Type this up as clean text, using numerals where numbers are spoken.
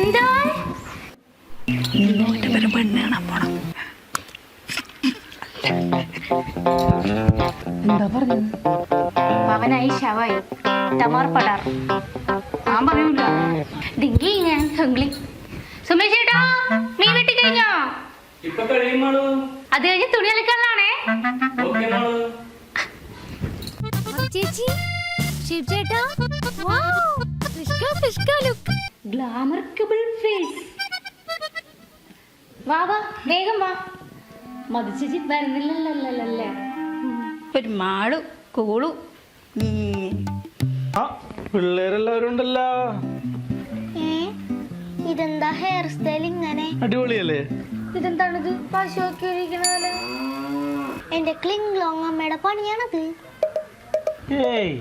എന്താ പെണ്ണാണ് പോണം. എന്താ പറഞ്ഞത്? അവനായി ശവായി ടമാർ പടാർ ഞാൻ പറയൂല. ഡിങ്കി ഞാൻ ഹംഗ്ലി സുമേഷ് ചേട്ടാ മീൻ വെട്ടി കഴിഞ്ഞോ? അത് കഴിഞ്ഞ് തുണി അലക്കാനാണേ. ചേച്ചി ശിവ് ചേട്ടാ ലുക്ക് ഗ്ലാമർക്കബിൾ ഫേസ്. വാ വാ വേഗം വാ. മതിച്ചേച്ചി വരുന്നില്ലല്ലേ. ഒരു മാളു കൂളു പിള്ളേരെല്ലാവരും ഉണ്ടല്ലോ. ഇതെന്താ ഹെയർ സ്റ്റൈൽ ഇങ്ങനെ? അടിപൊളിയല്ലേ? ഇതെന്താണിത് പശുവൊക്കെ ഇരിക്കണ? എന്റെ ക്ലിങ് ലോങ് അമ്മയുടെ പണിയാണത്. ഏയ്